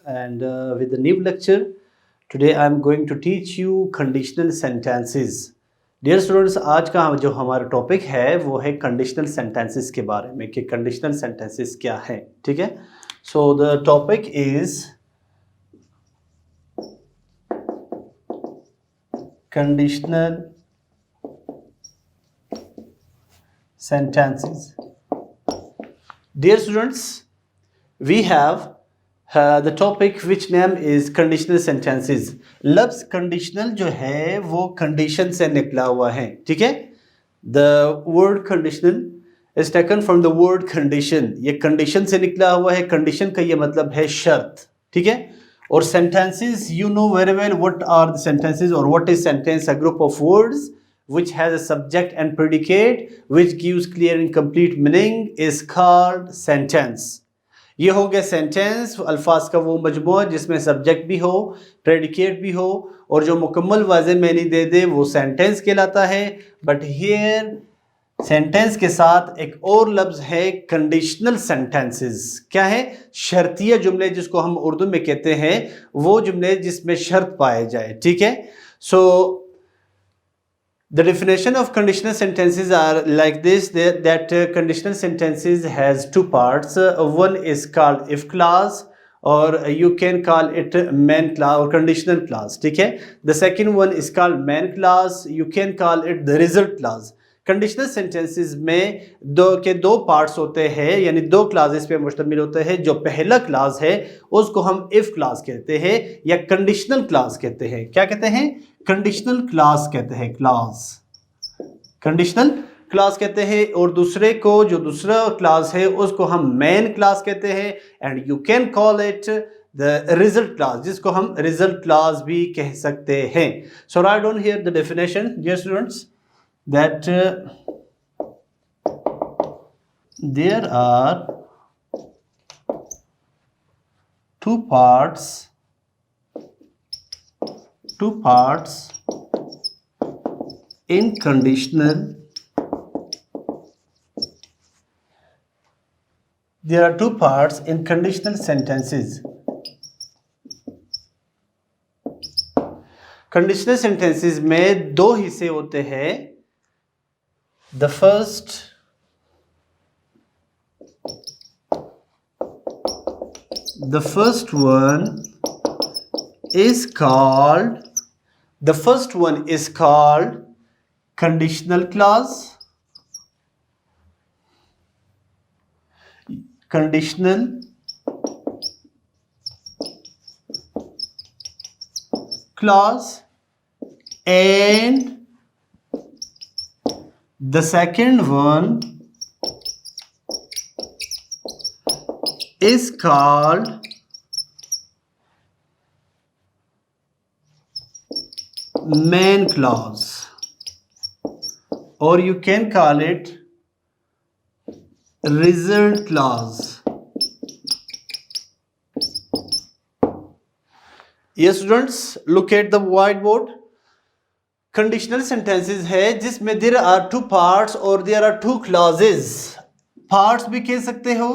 and with the new lecture. Today I am going to teach you conditional sentences. Dear students, आज का जो हमारा topic है वो है कंडीशनल सेंटेंसेस के बारे में कि कंडीशनल सेंटेंसेस क्या है. ठीक है. So the topic is conditional sentences. Dear students, we have the topic which name is conditional sentences. लफ्ज conditional जो है वो condition से निकला हुआ है. ठीक है. The word conditional is taken from the word condition. ये condition से निकला हुआ है. condition का ये मतलब है शर्त. ठीक है. और sentences, you know very well what are the sentences or what is sentence. A group of words which has a subject and predicate which gives clear and complete meaning is called sentence. ये हो गया sentence. अल्फाज का वो मजमूआ जिसमें subject भी हो, predicate भी हो और जो मुकम्मल वाज़े मैनी दे दे वो सेंटेंस कहलाता है. बट हियर सेंटेंस के साथ एक और लफ्ज है कंडीशनल सेंटेंसेस. क्या है? शर्तिया जुमले, जिसको हम उर्दू में कहते हैं वो जुमले जिसमें शर्त पाए जाए. ठीक है. सो the definition of conditional sentences are like this, that conditional sentences has two parts. One is called if clause or you can call it main clause or conditional clause. ठीक है. The second one is called main clause. You can call it the result clause. Conditional sentences में दो parts होते हैं, यानी दो classes पे मुश्तमिल होते हैं. जो पहला क्लास है उसको हम इफ क्लास कहते हैं या कंडीशनल क्लास कहते हैं. क्या कहते हैं? कंडीशनल क्लास कहते हैं. क्लास कंडीशनल क्लास कहते हैं. और दूसरे को, जो दूसरा क्लास है उसको हम मेन क्लास कहते हैं. And you can call it the result class, जिसको हम रिजल्ट क्लास भी कह सकते हैं. So write down here the definition, dear students, that there are two parts in conditional. There are two parts in conditional sentences. Conditional sentences में दो हिस्से होते हैं. The first one is called conditional clause. Conditional clause, and the second one is called main clause, or you can call it result clause. Yes students, look at the whiteboard. Conditional sentences है जिसमें there are two parts और there are two clauses. Parts भी कह सकते हो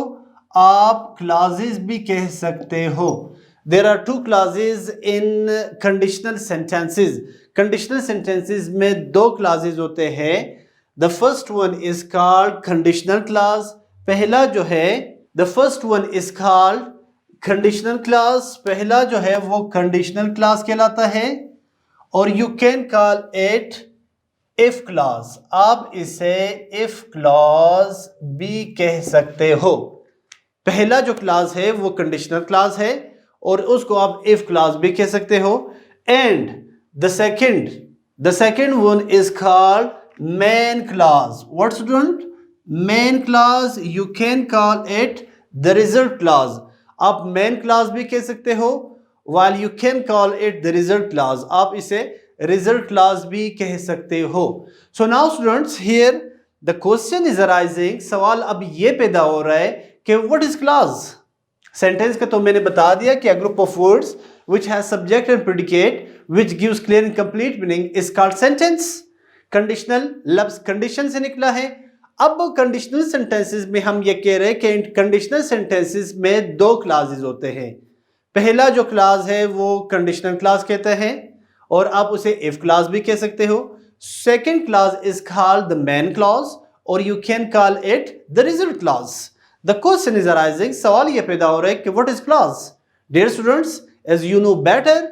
आप, clauses भी कह सकते हो. There are two clauses in conditional sentences. Conditional sentences में दो क्लॉजेस होते हैं. The first one is called conditional clause. पहला जो है the first one is called conditional clause. पहला जो है वो कंडीशनल क्लॉज कहलाता है. और you can call it if clause. आप इसे इफ क्लॉज भी कह सकते हो. पहला जो क्लॉज है वो कंडीशनल क्लॉज है और उसको आप इफ क्लॉज भी कह सकते हो. And the second one is called main clause. What student? Main clause. You can call it the result clause. आप मेन क्लॉज भी कह सकते हो, while you can call it the result clause. आप इसे result clause भी कह सकते हो. So now students, here the question is arising. सवाल अब ये पैदा हो रहा है कि what is clause? Sentence का तो मैंने बता दिया कि a group of words which has subject and predicate which gives clear and complete meaning is called sentence. Conditional लफ्ज condition से निकला है. अब कंडीशनल सेंटेंसेस में हम ये कह रहे हैं कि कंडीशनल सेंटेंसेस में दो क्लासेस होते हैं. पहला जो क्लास है वो कंडीशनल क्लास कहते हैं और आप उसे इफ क्लास भी कह सकते हो. Second class is called the main class और you can call it the result class. The question is arising, सवाल ये पैदा हो रहा है कि what is class. Dear students, as you know better,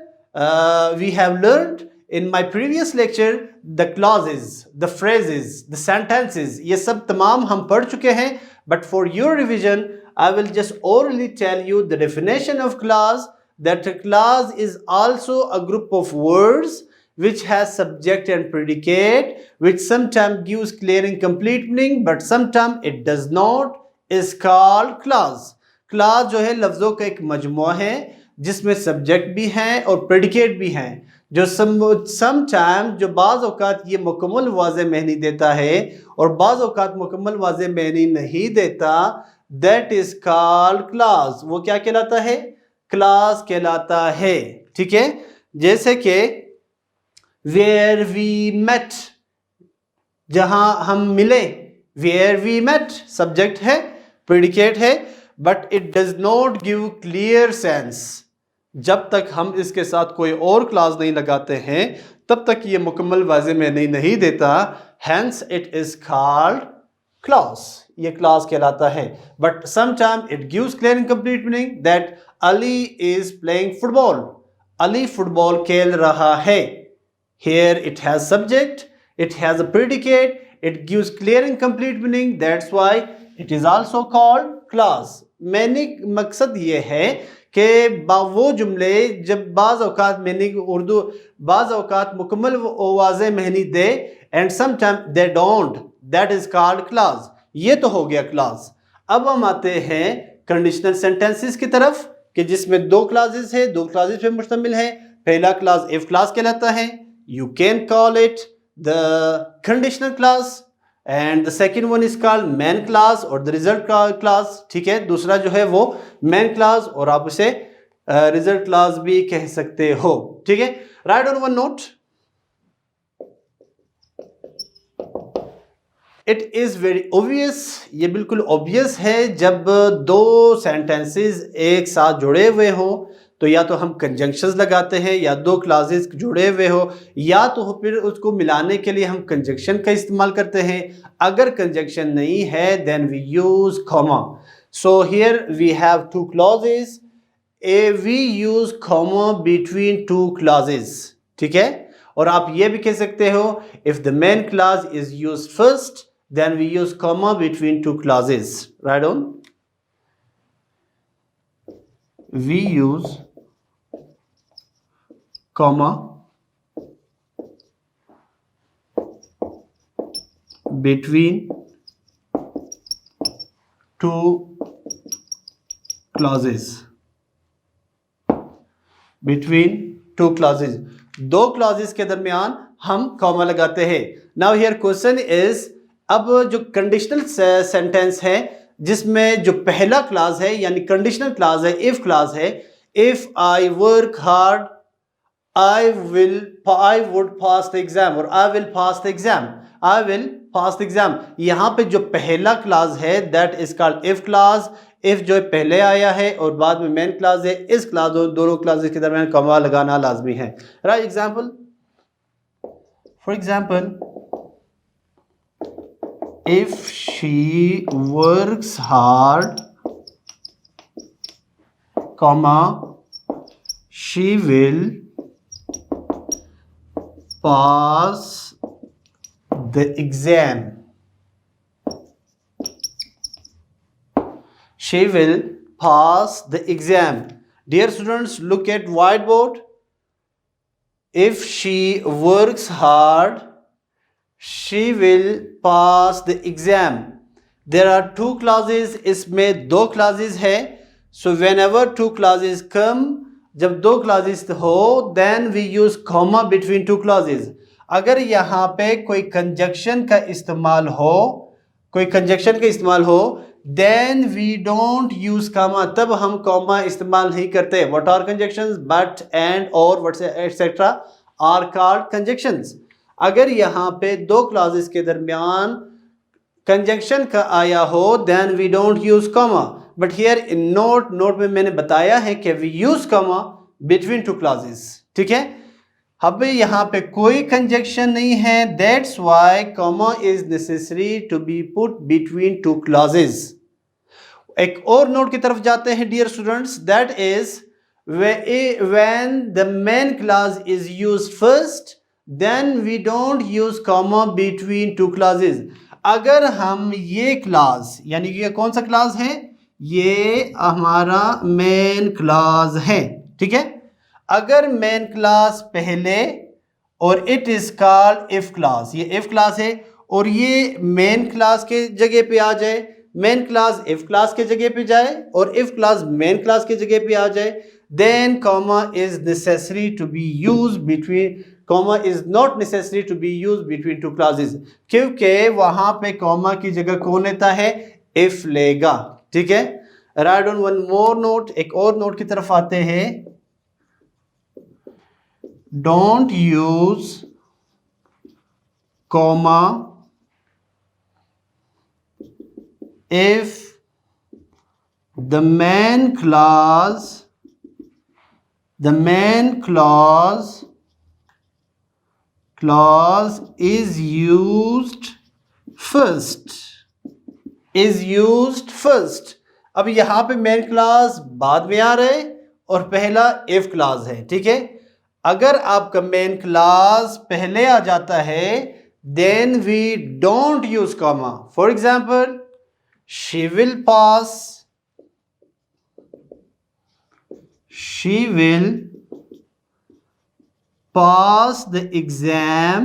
we have learned in my previous lecture the clauses, the phrases, the sentences, ये सब तमाम हम पढ़ चुके हैं. But for your revision I will just orally tell you the definition of clause, that a clause is also a group of words which has subject and predicate, which sometimes gives clear and complete meaning but sometimes it does not, is called clause. clause जो है लफ्ज़ों का एक मजमूआ है जिसमें subject भी हैं और प्रेडिकेट भी हैं, जो समटाइम जो बाज़ औक़ात ये मुकम्मल वाज़े मानी देता है और बाज़ औक़ात मुकम्मल वाज़े मानी नहीं देता. That is called class. वो क्या कहलाता है? क्लास कहलाता है. ठीक है, जैसे कि वेयर वी मेट, जहां हम मिले. वेयर वी मेट सब्जेक्ट है, प्रेडिकेट है, but it does not give clear sense. जब तक हम इसके साथ कोई और क्लास नहीं लगाते हैं तब तक ये मुकम्मल वाज़े मानी नहीं देता. Hence it is called class. ये क्लास कहलाता है. But sometime it gives clear and complete meaning, that Ali is playing football. Ali football खेल रहा है. Here it has subject, it has a predicate, it gives clear and complete meaning, that's why it is also called clause. मैंने मकसद ये है कि वो जुमले जब बाज़ औक़ात मैंने उर्दू बाज़ औक़ात मुकम्मल वाज़े मानी they and sometime they don't, that is called class. ये तो हो गया क्लास. अब हम आते हैं कंडीशनल सेंटेंसेस की तरफ कि जिसमें दो क्लासेस है, दो क्लासेस पे मुश्तमिल है. पहला क्लास इफ क्लास कहलाता है. You can call it the conditional class and the second one is called man class और द रिजल्ट क्लास. ठीक है, दूसरा जो है वो मैन क्लास और आप उसे रिजल्ट क्लास भी कह सकते हो. ठीक है, right on one note. It is very obvious, ये बिल्कुल ऑब्वियस है जब दो सेंटेंसेस एक साथ जुड़े हुए हो तो या तो हम कंजंक्शंस लगाते हैं या दो क्लासेस जुड़े हुए हो या तो फिर उसको मिलाने के लिए हम कंजंक्शन का इस्तेमाल करते हैं. अगर कंजंक्शन नहीं है then we use comma. So here we have two clauses. We use comma between two clauses. ठीक है, और आप ये भी कह सकते हो if the main clause is used first then we use comma between two clauses. Right on. We use comma between two clauses. Between two clauses, दो clauses के दरमियान हम कॉमा लगाते हैं. Now here question is, अब जो conditional sentence है जिसमें जो पहला क्लास है यानी कंडीशनल क्लास है, इफ क्लास है. If I work hard I would pass the exam और I will pass the exam. I will pass the exam. यहाँ पे जो पहला क्लास है that is called if class. If जो पहले आया है और बाद में मेन क्लास है, इस क्लास दोनों क्लासेस के दरमियान कॉमा लगाना लाजमी है. Right. Example, for example, if she works hard, comma, she will pass the exam. She will pass the exam. Dear students, look at whiteboard. If she works hard, she will pass the exam. There are two clauses. इसमें दो clauses है. So whenever two clauses come, जब दो clauses हो then we use comma between two clauses. अगर यहाँ पे कोई conjunction का इस्तेमाल हो then we don't use comma. तब हम comma इस्तेमाल नहीं करते. What are conjunctions? But, and, or, etc. are called conjunctions. अगर यहाँ पे दो क्लॉजेस के दरमियान कंजंक्शन का आया हो then we don't use comma. But here in note में मैंने बताया है कि we use comma between two clauses, ठीक है। अब यहाँ पे कोई कंजक्शन नहीं है, that's why comma is necessary to be put between two clauses. एक और नोट की तरफ जाते हैं dear students, that is when the main clause is used first then we don't use comma between two clauses. अगर हम ये clause, यानी कि ये कौन सा क्लॉज है, ये हमारा मेन क्लॉज है, ठीक है। अगर मेन क्लॉज पहले और it is called if clause, ये इफ क्लॉज है और ये मेन क्लॉज के जगह पे आ जाए, मेन क्लॉज इफ क्लॉज के जगह पे जाए और इफ क्लॉज मेन क्लॉज के जगह पे आ जाए, then comma is necessary to be use between, comma is not necessary to be use between two clauses, क्योंकि वहां पे कॉमा की जगह कौन लेता है, इफ लेगा, ठीक है। Right on one more note, एक और नोट की तरफ आते हैं। Don't use comma if the main clause is used first। अब यहां पे मेन क्लॉज बाद में आ रहे और पहला इफ क्लॉज है, ठीक है। अगर आपका मेन क्लॉज पहले आ जाता है then we don't use comma. For example, she will pass the exam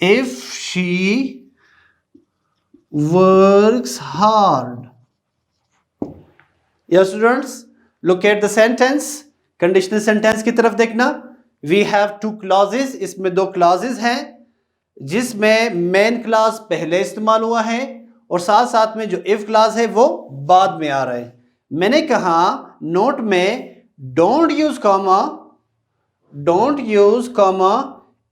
if she works hard। Yes students, look at the sentence, conditional sentence की तरफ देखना। we have two clauses, इसमें दो clauses हैं जिसमें मेन क्लॉज पहले इस्तेमाल हुआ है और साथ साथ में जो इफ क्लॉज है वो बाद में आ रहा है। मैंने कहा नोट में don't use comma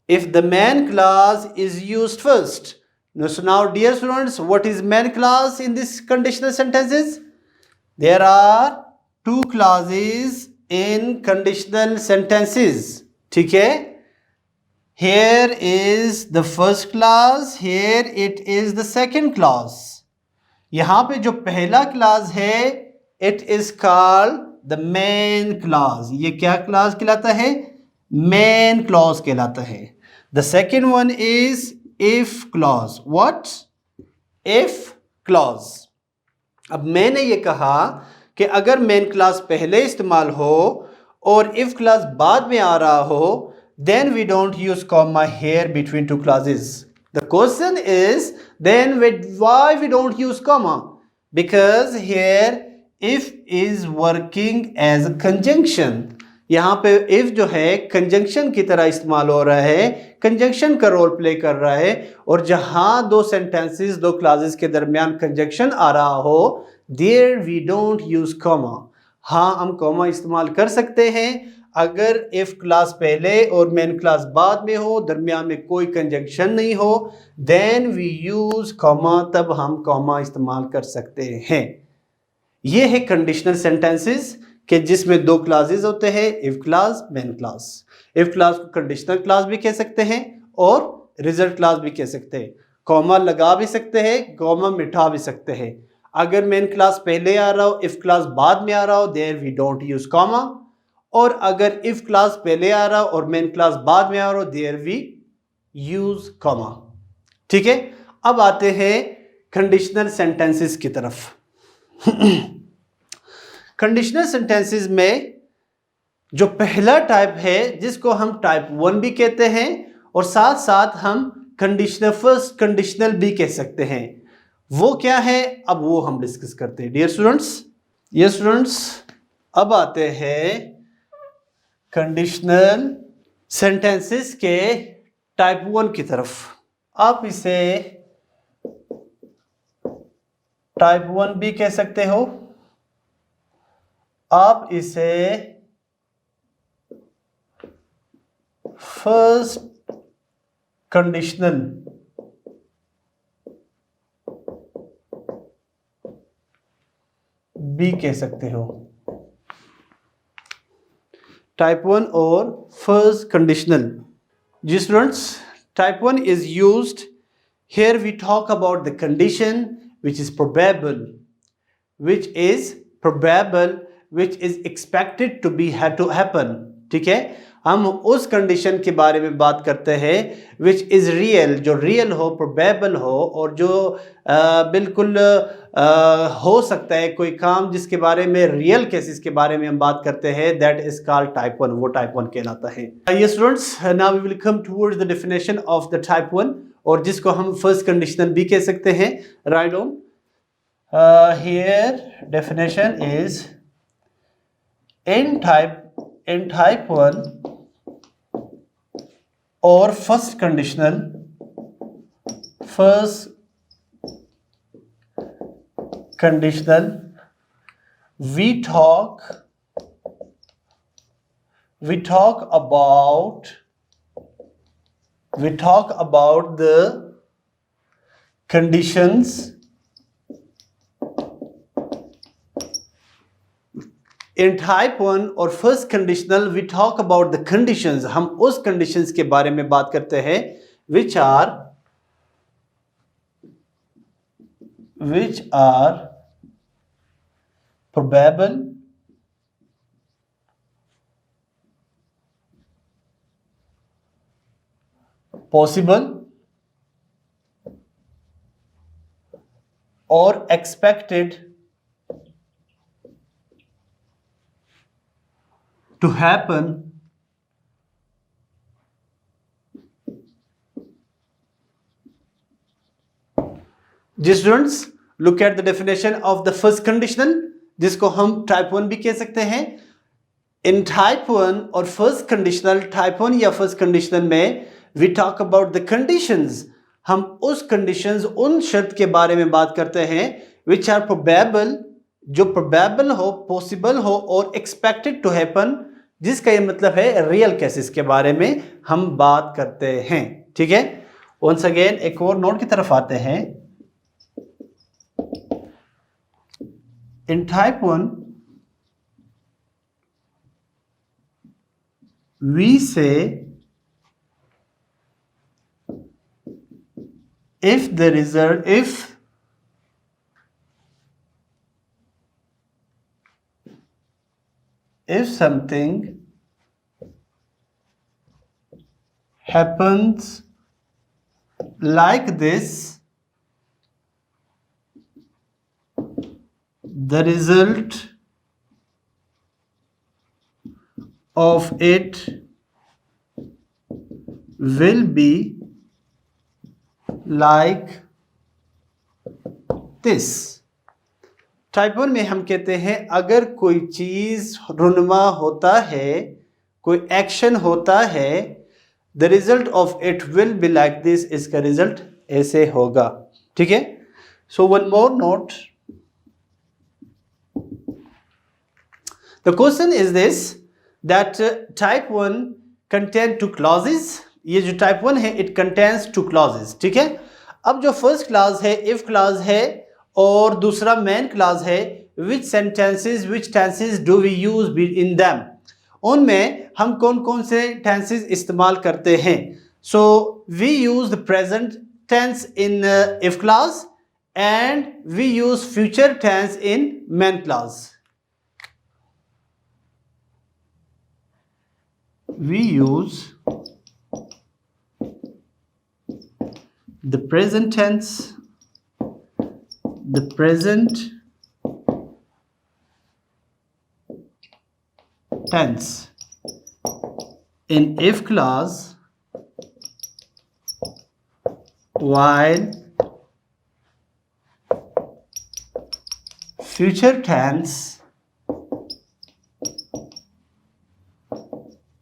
if the main clause is used first। So now dear students, what is main clause in this conditional sentences? There are two clauses in conditional sentences, ठीक है। Here is the first clause, here it is the second clause। यहां पे जो पहला clause है it is called the main clause। ये क्या clause कहलाता है, main clause कहलाता है। The second one is if clause। What? if clause। अब मैंने ये कहा कि अगर मेन क्लॉज पहले इस्तेमाल हो और if क्लॉज बाद में आ रहा हो, then we don't use comma here between two clauses। The question is then why we don't use comma? Because here if is working as a conjunction। यहां पे if जो है कंजंक्शन की तरह इस्तेमाल हो रहा है, कंजंक्शन का रोल प्ले कर रहा है, और जहां दो सेंटेंसेस, दो क्लॉजेस के दरमियान कंजंक्शन आ रहा हो, there we don't use comma। हाँ, हम कॉमा इस्तेमाल कर सकते हैं अगर इफ क्लास पहले और मेन क्लास बाद में हो, दरमियान में कोई कंजंक्शन नहीं हो, देन वी यूज कॉमा, तब हम कॉमा इस्तेमाल कर सकते हैं। ये है कंडीशनल सेंटेंसेस कि जिसमें दो क्लासेस होते हैं, if class, main clause. If class को कंडीशनल क्लास भी कह सकते हैं और रिजल्ट क्लास भी कह सकते हैं। कॉमा लगा भी सकते हैं, कॉमा मिटा भी सकते हैं। अगर मेन क्लास पहले आ रहा हो, इफ क्लास बाद में आ रहा हो, there we don't use comma. और अगर इफ क्लास पहले आ रहा हो और मेन क्लास बाद में आ रहा हो, देयर वी यूज कॉमा, ठीक है। अब आते हैं कंडीशनल सेंटेंसेस की तरफ। कंडीशनल सेंटेंसेस में जो पहला टाइप है जिसको हम टाइप 1 भी कहते हैं और साथ साथ हम कंडीशनल फर्स्ट कंडीशनल भी कह सकते हैं, वो क्या है अब वो हम डिस्कस करते हैं डियर स्टूडेंट्स। ये स्टूडेंट्स अब आते हैं कंडीशनल सेंटेंसेस के टाइप 1 की तरफ। आप इसे टाइप 1 भी कह सकते हो, आप इसे फर्स्ट कंडीशनल बी कह सकते हो। टाइप 1 और फर्स्ट कंडीशनल। जी students, type 1 is used here we talk about the condition which is probable, which is expected to be had to happen। ठीक है, हम उस कंडीशन के बारे में बात करते हैं which is real, जो रियल हो, probable हो, और जो बिल्कुल हो सकता है कोई काम जिसके बारे में रियल केसेस के बारे में हम बात करते हैं, दैट इज कॉल्ड टाइप 1, वो टाइप 1 कहलाता है। ये students, now we will come towards the definition of the type 1, और जिसको हम फर्स्ट कंडीशनल भी कह सकते हैं। Right on here definition is in type 1 or first conditional we talk about the conditions in type 1 और first conditional we talk about the conditions, हम उस conditions के बारे में बात करते हैं which are probable, possible और expected to happen Just students, look at the definition of the first conditional, जिसको हम type 1 भी कह सकते हैं। In type 1 और first conditional, type 1 या first conditional में we talk about the conditions, हम उस conditions, उन शर्त के बारे में बात करते हैं which are probable, जो probable हो, possible हो और expected to happen, जिसका ये मतलब है रियल केसेस के बारे में हम बात करते हैं। ठीक है, वंस अगेन एक और नोट की तरफ आते हैं। इन टाइप 1 वी से if something happens like this, the result of it will be like this। Type 1 में हम कहते हैं अगर कोई चीज रुनमा होता है, कोई एक्शन होता है, the result of it will be like this, इसका रिजल्ट ऐसे होगा। ठीक है, so one more note, the question is this that type 1 contain 2 clauses. ये जो टाइप 1 है इट कंटेन्स 2 क्लॉजेस। ठीक है, अब जो फर्स्ट क्लॉज है इफ क्लॉज है और दूसरा मेन क्लॉज है which tenses do we use in them, उनमें हम कौन कौन से टेंसेस इस्तेमाल करते हैं। So we use the present tense in if clause and we use future tense in main clause. We use the present tense in if clause, while future tense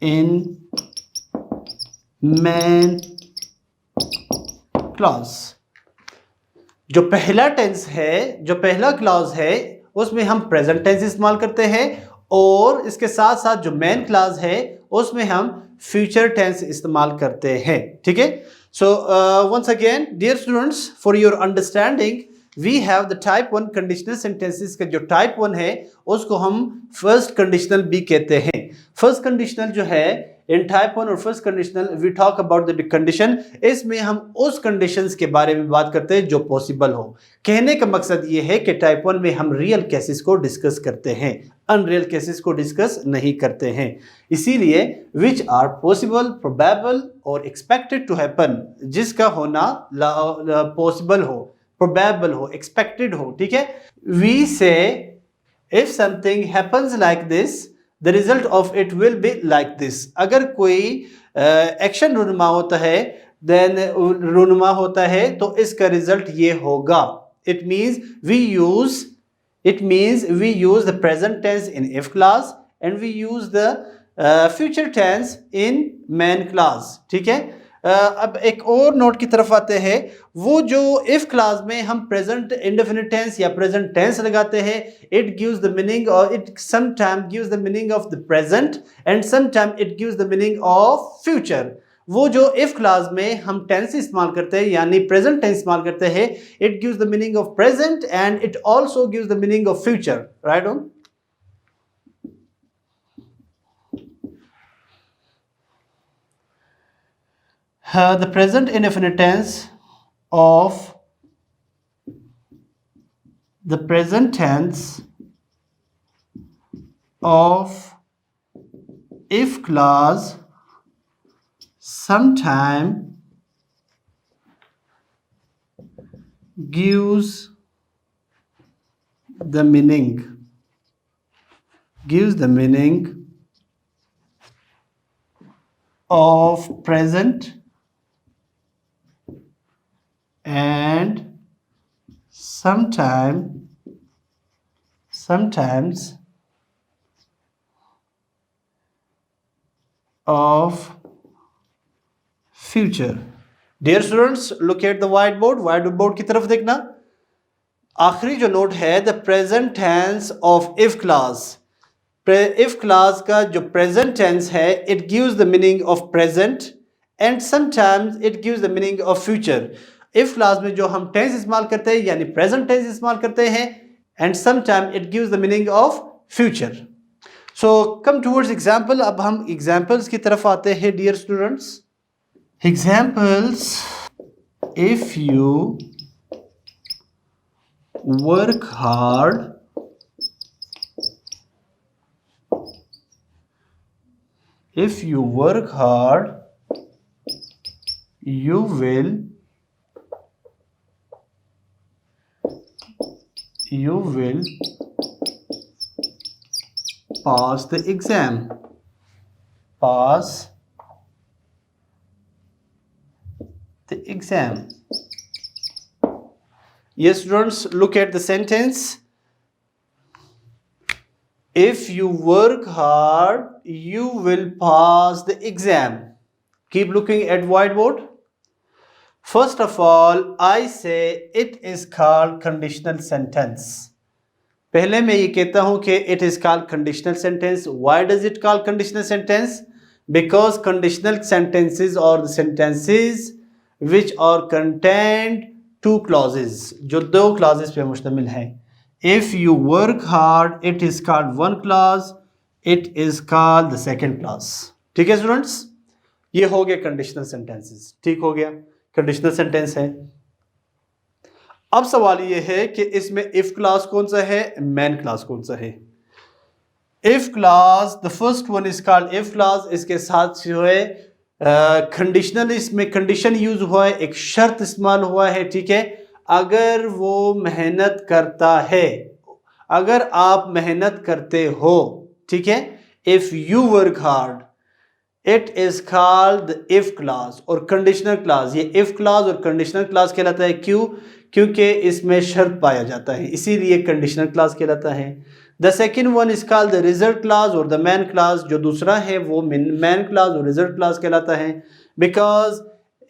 in main clause. जो पहला tense है, जो पहला clause है, उसमें हम present tense इस्तेमाल करते हैं और इसके साथ साथ जो मेन क्लॉज है उसमें हम फ्यूचर टेंस इस्तेमाल करते हैं। ठीक है, so once again dear students, for your understanding we have the type 1 conditional sentences का जो टाइप 1 है उसको हम फर्स्ट कंडीशनल भी कहते हैं। फर्स्ट कंडीशनल जो है इन टाइप 1 और first conditional we talk about the condition, इसमें हम उस कंडीशंस के बारे में बात करते हैं जो पॉसिबल हो। कहने का मकसद ये है कि टाइप 1 में हम रियल केसेस को डिस्कस करते हैं, अनरियल केसेस को डिस्कस नहीं करते हैं। इसीलिए विच आर पॉसिबल, प्रोबेबल और एक्सपेक्टेड टू हैपन, जिसका होना पॉसिबल हो, प्रोबेबल हो, एक्सपेक्टेड हो, ठीक है। We say if something happens like this the result of it will be like this. अगर कोई एक्शन रुनुमा होता है, देन रुनुमा होता है तो इसका रिजल्ट ये होगा। It means we use the present tense in if clause and we use the future tense in main clause, ठीक है। अब एक और नोट की तरफ आते हैं। वो जो इफ क्लास में हम प्रेजेंट इंडेफिनिट टेंस या प्रेजेंट टेंस लगाते हैं, इट गिव्स द मीनिंग और it sometime gives the meaning of the present and sometime it gives the meaning of future. वो जो इफ क्लास में हम टेंस इस्तेमाल करते हैं यानी प्रेजेंट टेंस इस्तेमाल करते हैं, it gives the meaning of present and it also gives the meaning of future, right on. The present indefinite tense of if clause sometime gives the meaning of present and sometimes of future. Dear students, look at the whiteboard. Whiteboard की तरफ देखना। आखिरी जो note है the present tense of if class. If clause का जो present tense है it gives the meaning of present and sometimes it gives the meaning of future. If clause में जो हम टेंस इस्तेमाल करते हैं यानी प्रेजेंट टेंस इस्तेमाल करते हैं and sometime it gives the meaning of future. So come towards example. अब हम एग्जांपल्स की तरफ आते हैं dear students. Examples, if you work hard you will pass the exam. Yes students, look at the sentence. If you work hard you will pass the exam. Keep looking at whiteboard. First of all, I say it is called conditional sentence. पहले मैं ये कहता हूं कि it is called conditional sentence. Why does it call conditional sentence? Because conditional sentences are the sentences which are contained two clauses, जो दो clauses पे मुश्तमिल हैं। If you work hard, it is called one clause, it is called the second clause. ठीक है students, ये हो गया कंडीशनल सेंटेंसेस। ठीक हो गया, कंडीशनल सेंटेंस है। अब सवाल ये है कि इसमें इफ क्लास कौन सा है, मैन क्लास कौन सा है। If class, the first one is called if class. इसके साथ जो है कंडीशनल, इसमें कंडीशन यूज हुआ है, एक शर्त इस्तेमाल हुआ है। ठीक है, अगर वो मेहनत करता है, अगर आप मेहनत करते हो, ठीक है, if you work hard, it is called the if class और कंडीशनल क्लास। ये इफ क्लास और कंडीशनल क्लास कहलाता है। क्यों? क्योंकि इसमें शर्त पाया जाता है, इसीलिए कंडीशनल क्लास कहलाता है। The second one is called the result class और द मैन क्लास। जो दूसरा है वो मैन क्लास और रिजल्ट क्लास कहलाता है, because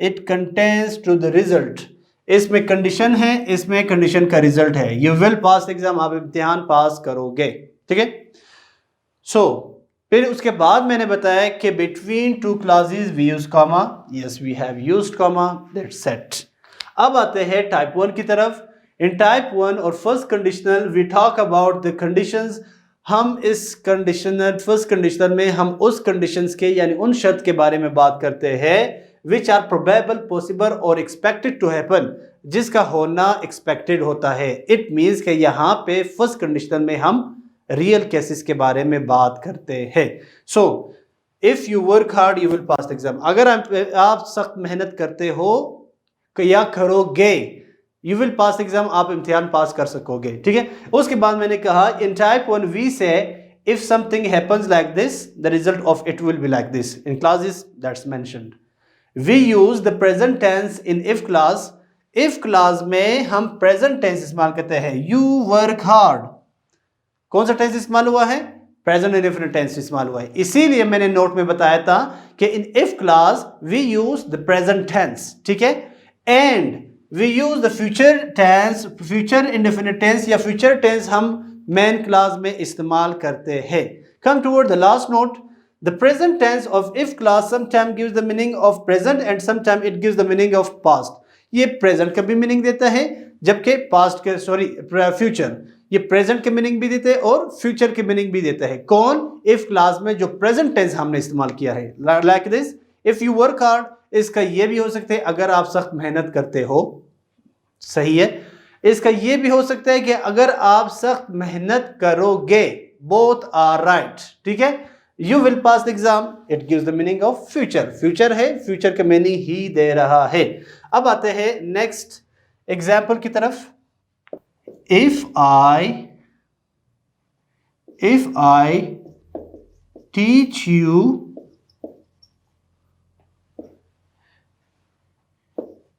it contains two the result. इसमें कंडीशन है, इसमें कंडीशन का रिजल्ट है। यू विल पास एग्जाम, आप इम्तिहान पास करोगे। ठीक है, सो फिर उसके बाद मैंने बताया कि between two clauses we use comma. Yes, we have used comma, that's set. अब आते हैं टाइप 1 की तरफ। इन टाइप 1 और first conditional we talk about the conditions, हम इस कंडीशनल फर्स्ट कंडीशनल में हम उस कंडीशंस के यानी उन शर्त के बारे में बात करते हैं विच आर प्रोबेबल, पॉसिबल और एक्सपेक्टेड टू हैपन, जिसका होना एक्सपेक्टेड होता है। इट मीन्स कि यहाँ पे फर्स्ट कंडीशनल में हम रियल केसेस के बारे में बात करते हैं। So if you work hard you will pass the exam, अगर आप सख्त मेहनत करते हो या करोगे यू विल पास एग्जाम, आप इम्तिहान पास कर सकोगे, ठीक है। उसके बाद मैंने कहा in type 1 we say if something happens like this the result of it will be like this in clauses that's mentioned. We use the present tense in if class, if clause में हम present tense इस्तेमाल करते हैं। You work hard, कौन सा tense इस्तेमाल हुआ है? प्रेजेंट इंडेफिनिट टेंस इस्तेमाल हुआ है। इसीलिए मैंने नोट में बताया था कि in if clause we use the present tense, ठीक है, and we use the future tense, future indefinite tense या फ्यूचर टेंस हम मेन क्लास में इस्तेमाल करते हैं। Come toward the last note, the present tense of if class sometime gives the meaning of present and sometime it gives the meaning of past। ये present का भी meaning देता है जबकि past के future, ये present के मीनिंग भी देते हैं और future के मीनिंग भी देता है। कौन? if class में जो present tense हमने इस्तेमाल किया है like this if you work hard, इसका ये भी हो सकता है अगर आप सख्त मेहनत करते हो, सही है। इसका ये भी हो सकता है कि अगर आप सख्त मेहनत करोगे, both are right, ठीक है। You will pass the exam, it gives the meaning of future, future है, future का मीनिंग ही दे रहा है। अब आते हैं नेक्स्ट एग्जाम्पल की तरफ। if I teach you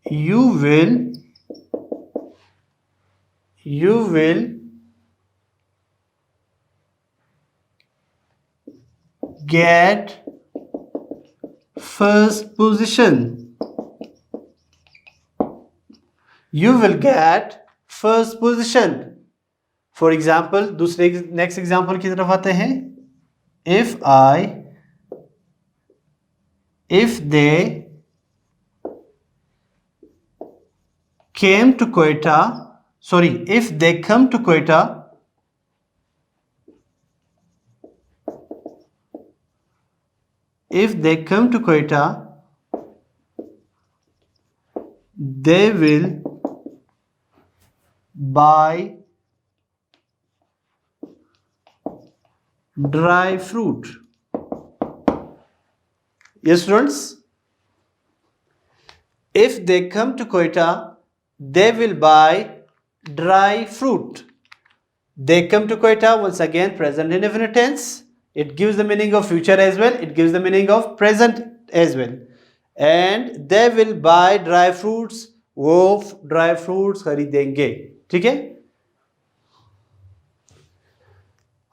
you will get first position, you will get first position। For example दूसरे नेक्स्ट एग्जाम्पल की तरफ आते हैं। if they came to Quetta, sorry, if they come to Quetta, if they come to Quetta, they will buy dry fruit। Yes students, if they come to Quetta, they will buy dry fruit। They come to Quetta, once again present indefinite tense, it gives the meaning of future as well, it gives the meaning of present as well, and they will buy dry fruits, वो dry fruits खरीदेंगे, ठीक है।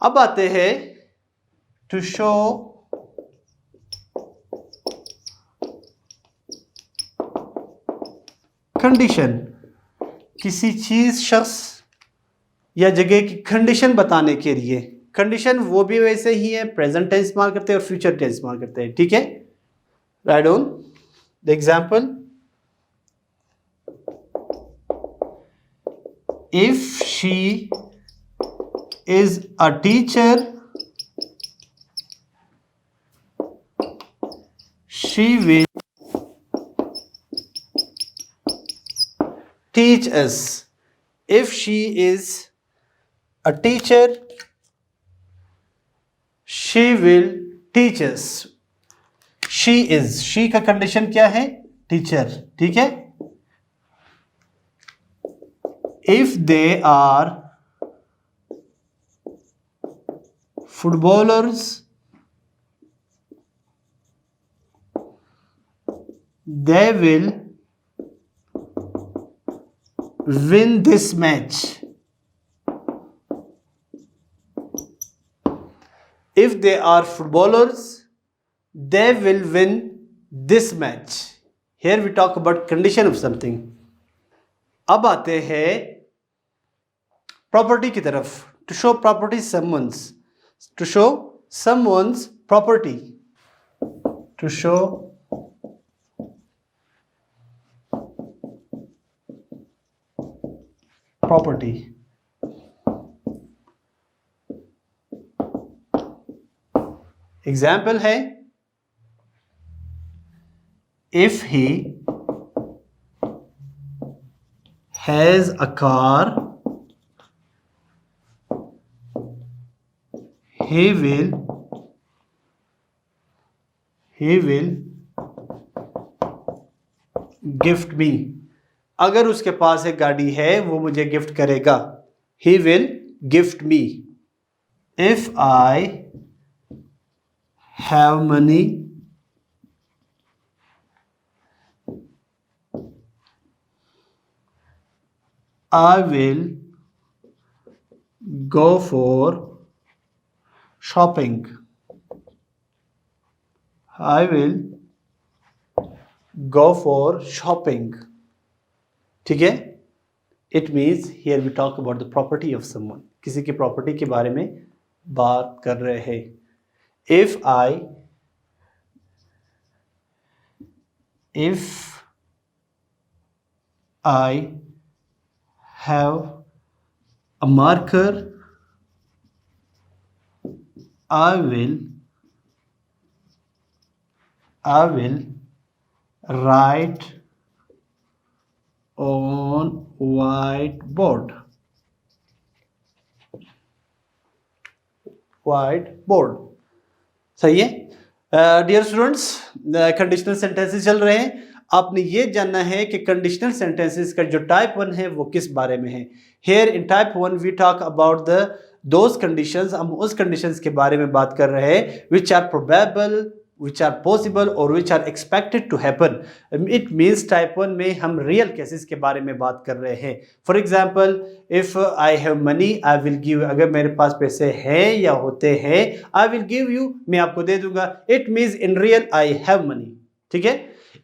अब आते हैं to show condition, किसी चीज, शख्स या जगह की कंडीशन बताने के लिए। कंडीशन वो भी वैसे ही है, प्रेजेंट टेंस इस्तेमाल करते हैं और फ्यूचर टेंस इस्तेमाल करते हैं, ठीक है। Right on the example, if she is a teacher, she will teach us। if she is a teacher, she will teach us। she is, she का कंडीशन क्या है? टीचर, ठीक है। if they are footballers, they will win this match। if they are footballers, they will win this match। here we talk about condition of something। अब आते हैं property की तरफ। To show property someone's, to show someone's property, to show property. Example है, if he has a car, he will gift me. अगर उसके पास एक गाड़ी है वो मुझे गिफ्ट करेगा। he will gift me। if I have money, I will go for shopping। I will go for shopping। ठीक है। It means here we talk about the property of someone। किसी की प्रॉपर्टी के बारे में बात कर रहे हैं। If I have a marker, I will write on whiteboard। सही है। डियर स्टूडेंट्स, कंडीशनल सेंटेंसेस चल रहे हैं। आपने ये जानना है कि कंडीशनल सेंटेंसेस का जो टाइप 1 है वो किस बारे में है। Here in type 1 we talk about those conditions. हम उस कंडीशंस के बारे में बात कर रहे हैं which are probable, which are possible or which are expected to happen। it means type 1 में हम real cases के बारे में बात कर रहे हैं। for example, if I have money I will give, अगर मेरे पास पैसे हैं या होते हैं I will give you, मैं आपको दे दूंगा। it means in real I have money। ठीक है।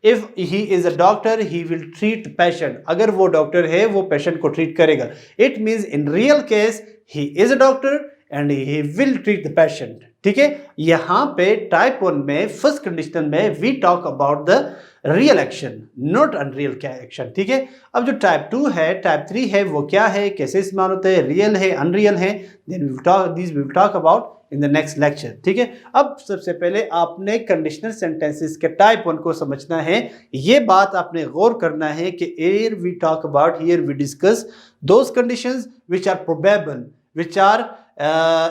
if he is a doctor he will treat patient, अगर वो डॉक्टर है वो पेशेंट को ट्रीट करेगा। it means in real case he is a doctor and he will treat the patient। ठीक है। यहां पे टाइप 1 में फर्स्ट कंडीशनल में we talk about the real action, not unreal action. ठीक है। अब जो टाइप 2 है, टाइप 3 है, वो क्या है, कैसे इस्तेमाल होते हैं, रियल है, अनरियल है, then we will talk about in the next lecture. ठीक है। अब सबसे पहले आपने कंडीशनल सेंटेंसेस के टाइप 1 को समझना है। ये बात आपने गौर करना है कि here we talk about, here we discuss those conditions which are probable, which are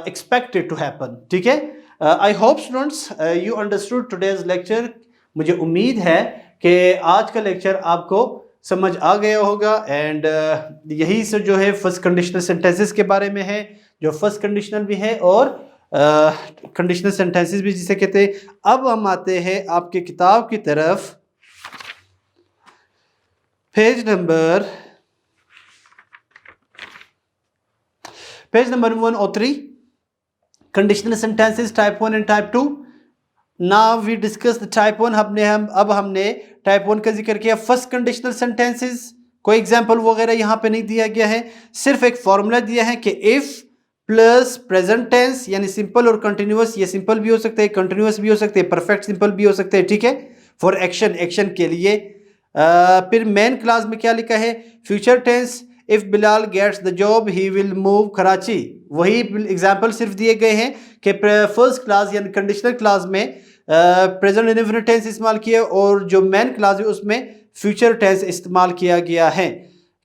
expected to happen। ठीक है। I hope students you understood today's lecture। मुझे उम्मीद है कि आज का लेक्चर आपको समझ आ गया होगा। एंड यही से जो है फर्स्ट कंडीशनल सेंटेंसेस के बारे में है, जो फर्स्ट कंडीशनल भी है और कंडीशनल सेंटेंसेस भी जिसे कहते हैं। अब हम आते हैं आपके किताब की तरफ, page number 103, conditional sentences type 1 and type 2। now we discuss the type 1। अब हमने type 1 का जिक्र किया। फर्स्ट कंडीशनल सेंटेंसेस कोई एग्जांपल वगैरह यहाँ पे नहीं दिया गया है, सिर्फ एक फॉर्मूला दिया है कि इफ प्लस प्रेजेंट टेंस, यानी सिंपल और कंटिन्यूअस। ये सिंपल भी हो सकते हैं, कंटिन्यूअस भी हो सकते हैं, परफेक्ट सिंपल भी हो सकते हैं। ठीक है। फॉर एक्शन के लिए। फिर मेन क्लास में क्या लिखा है, future tense, if Bilal gets the job he will move Karachi. वही एग्जाम्पल सिर्फ दिए गए हैं कि फर्स्ट क्लास यानी कंडीशनल क्लास में प्रेजेंट इंडेफिनिट टेंस इस्तेमाल किया और जो मेन क्लास है उसमें फ्यूचर टेंस इस्तेमाल किया गया है।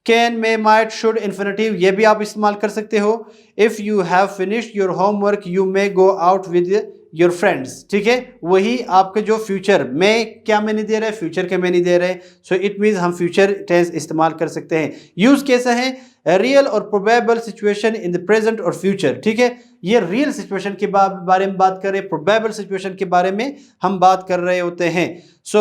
Can, may, might, should, infinitive ये भी आप इस्तेमाल कर सकते हो। If you have finished your homework you may go out with your friends. ठीक है। वही आपके जो फ्यूचर में क्या में नहीं दे रहे, फ्यूचर के में नहीं दे रहे, सो इट मीन्स हम फ्यूचर टेंस इस्तेमाल कर सकते हैं। यूज कैसा है, रियल और probable situation in the present और फ्यूचर। ठीक है। ये रियल सिचुएशन के बारे में बात कर रहे हैं, प्रोबेबल सिचुएशन के बारे में हम बात कर रहे होते हैं। So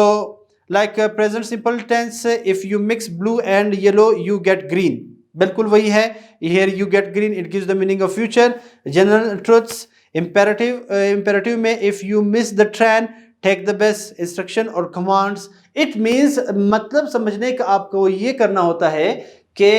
like present simple tense, if you mix blue and yellow you get green, बिल्कुल वही है। Here you get green it gives the meaning of future. General truths, imperative में if you miss the train take the best instruction और commands. It means मतलब समझने का आपको ये करना होता है कि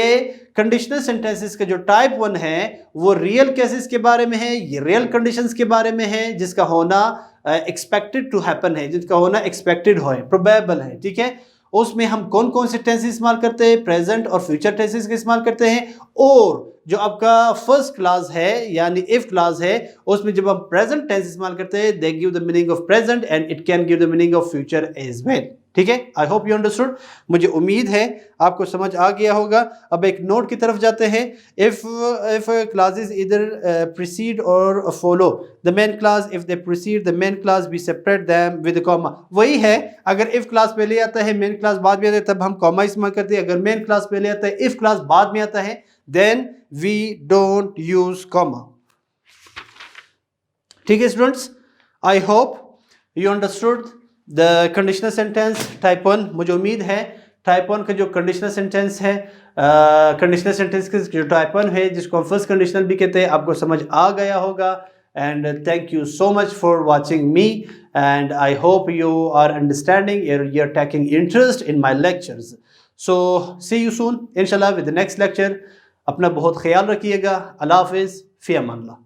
कंडीशनल सेंटेंसेस का जो टाइप 1 है वो रियल केसेस के बारे में है, ये रियल कंडीशंस के बारे में है जिसका होना एक्सपेक्टेड टू हैपन है, जिसका होना एक्सपेक्टेड हो, प्रोबेबल है। ठीक है। उसमें हम कौन कौन से टेंस इस्तेमाल करते हैं, प्रेजेंट और फ्यूचर टेंसेस का इस्तेमाल करते हैं। और जो आपका फर्स्ट क्लास है यानी इफ क्लास है, उसमें जब हम प्रेजेंट टेंस इस्तेमाल करते हैं, they give the meaning of present and it can give the meaning of future as well. ठीक है, आई होप यू अंडरस्टूड। मुझे उम्मीद है आपको समझ आ गया होगा। अब एक नोट की तरफ जाते हैं। इफ क्लासेस इधर प्रीसीड और follow the main clause, if they precede the main clause we separate them with comma. वही है, अगर इफ क्लास पहले आता है, मेन क्लास बाद में आता है, तब हम कॉमा इस्तेमाल करते हैं। अगर मेन क्लास पहले आता है, इफ क्लास बाद में आता है, then we don't use comma. ठीक है students, I hope you understood the conditional sentence type 1। मुझे उम्मीद है टाइप 1 का जो कंडीशनल सेंटेंस है, कंडीशनल सेंटेंस का जो टाइप 1 है, जिसको हम फर्स्ट कंडीशनल भी कहते हैं, आपको समझ आ गया होगा। And thank you so much for watching me and I hope you are understanding, you are taking interest in my lectures. So see you soon इंशाल्लाह विद द नेक्स्ट लेक्चर। अपना बहुत ख्याल रखिएगा। अल्लाह हाफिज़, फ़ी अमान अल्लाह।